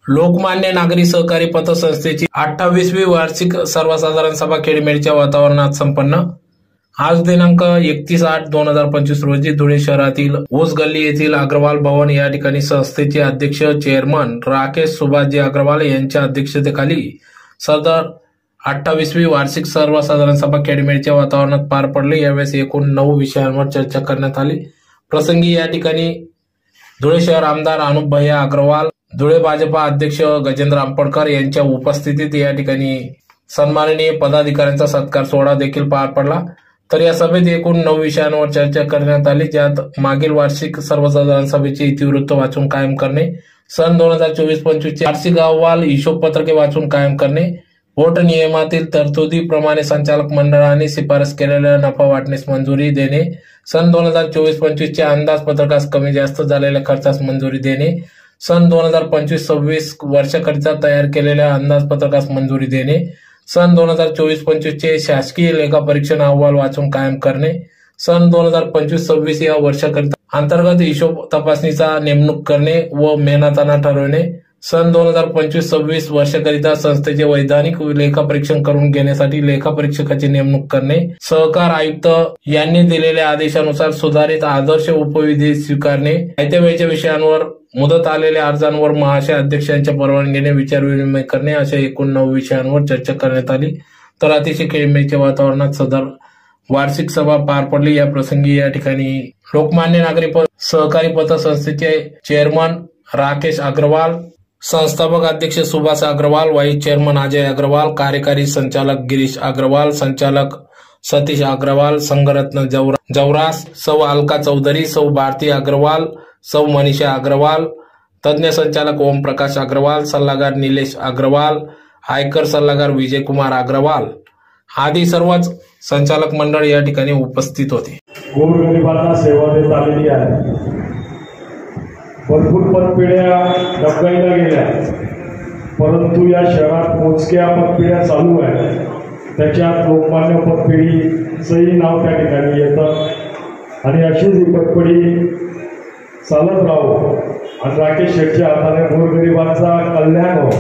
लोकमान्य नागरी सहकारी पतसंस्थेची 28वी वार्षिक सर्वसाधारण सभा खेडमेडच्या वातावरणात संपन्न। आज दिनांक 31/8/2025 रोजी धुळे शहरातील ओस गल्ली येथील अग्रवाल भवन या ठिकाणी संस्थेचे अध्यक्ष चेअरमन राकेश सुभाषजी अग्रवाल यांच्या अध्यक्षतेखाली सदर 28वी वार्षिक सर्वसाधारण सभा खेडमेडच्या वातावरणात पार पडली। यावेळी एकूण 9 विषयांवर चर्चा करण्यात आली। प्रसंगी या ठिकाणी धुळे शहर आमदार अनुप भैया अग्रवाल, धुळे भाजपा अध्यक्ष गजेंद्र आंबेडकर यांच्या उपस्थितीत या ठिकाणी सन्माननीय पदाधिकाऱ्यांचा सत्कार सोहळा देखील पार पडला। तर या सभेत एकूण 9 विषयांवर चर्चा करण्यात आली, ज्यात मागील वार्षिक सर्वसाधारण सभेचे इतिवृत्त वाचून कायम करणे, सन 2024-25 वार्षिक अहवाल हिशोब पत्रके वाचून कायम करणे, वोट नियमातील तरतुदीप्रमाणे संचालक मंडळाने शिफारस केलेल्या नफा वाटणीस मंजुरी देणे, सन 2024-25 अंदाजपत्रकास कमी जास्त झालेल्या खर्चास मंजुरी देणे, सन 2025-26 वर्षाकरिता तयार केलेल्या अंदाजपत्रकास मंजुरी देणे, सन 2024-25 शासकीय लेखापरीक्षण अहवाल वाचून कायम करणे, सन 2025-26 या वर्षाकरिता अंतर्गत हिशोब तपासणीचा नेमणूक करणे व मेहनताना ठरवणे, सन 2025-26 वर्षाकरिता संस्थेचे वैधानिक लेखापरीक्षण करून घेण्यासाठी लेखापरीक्षकाची नेमणूक करणे, सहकार आयुक्त यांनी दिलेल्या आदेशानुसार सुधारित आदर्श उपविधी स्वीकारणे, आयत्या वेळच्या विषयांवर मुदत आलेल्या अर्जांवर महाशय अध्यक्षांच्या परवानगीने विचारविनिमय करणे अशा एकूण 9 विषयांवर चर्चा करण्यात आली। तर अतिशय खेळमेळीच्या वातावरणात सदर वार्षिक सभा पार पडली। या प्रसंगी या ठिकाणी लोकमान्य नागरी सहकारी पतसंस्थेचे चेअरमन राकेश अग्रवाल, संस्थापक अध्यक्ष सुभाष अग्रवाल, व्हाईस चेअरमन अजय अग्रवाल, कार्यकारी संचालक गिरीश अग्रवाल, संचालक सतीश अग्रवाल, संघरत्न जवरास, सौ अलका चौधरी, सौ भारती अग्रवाल, सौ मनीषा अग्रवाल, तज्ञ संचालक ओम प्रकाश अग्रवाल, सल्लागार निलेश अग्रवाल, आयकर सल्लागार विजय कुमार अग्रवाल आदी सर्वच संचालक मंडळ या ठिकाणी उपस्थित होते। गोरगरिबांना सेवा देत आलेली आहे। भरपूर पतपिढ्या डबगाईला गेल्या, परंतु या शहरात मोजक्या पतपिढ्या चालू आहेत। त्याच्यात लोकमान्य पतपिढीचंही नाव त्या ठिकाणी येतं आणि अशीच ही पतपिढी चालत राहो आणि राकेश शेठच्या हाताने गोरगरिबांचा कल्याण हो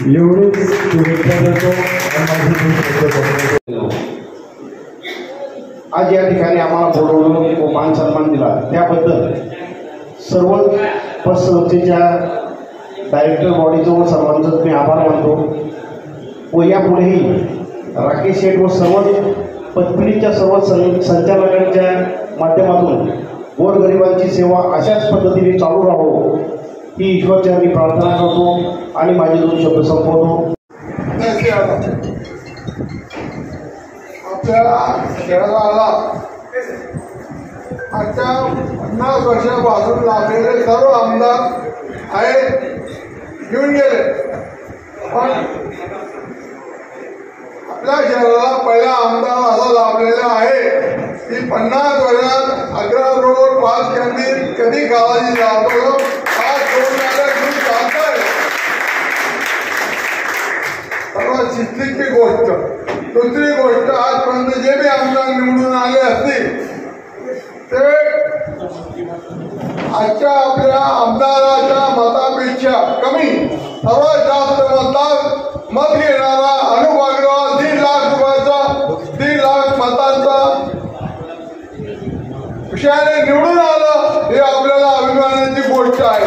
एवढीच शुभेच्छा देतो। आज या ठिकाणी आम्हाला बोलवलं व मान सन्मान दिला त्याबद्दल सर्व पतसंस्थेच्या डायरेक्टर बॉडीचं व सर्वांचं मी आभार मानतो व यापुढेही राकेश शेठ व सर्व पतपिढीच्या सर्व संचालकांच्या माध्यमातून गोरगरिबांची सेवा अशाच पद्धतीने चालू राहो ही ईश्वरचरणी प्रार्थना करतो आणि माझे 2 शब्द संपवतो। आपल्याला शहराला आजच्या 50 वर्षापासून लाभलेले सर्व आमदार आहेत घेऊन गेले, पण आपल्या शहराला पहिला आमदार असा लाभलेला आहे की 50 वर्षात अग्रा रोड 5 कंदी कधी गावाची लाभलो आज 2 नाल्या घेऊन चालतोय। सर्वात शिस्तीची गोष्ट। दुसरी गोष्ट, आजपर्यंत जे बी आमदार निवडून आले असतील ते आजच्या आपल्या आमदाराच्या मतापेक्षा कमी सर्वात जास्त मत घेणारा अनुप अग्रवाल 1.5 लाख रुपयाचा 1.5 लाख मतांचा विषयाने निवडून आलं हे आपल्याला अभिमानाची गोष्ट आहे।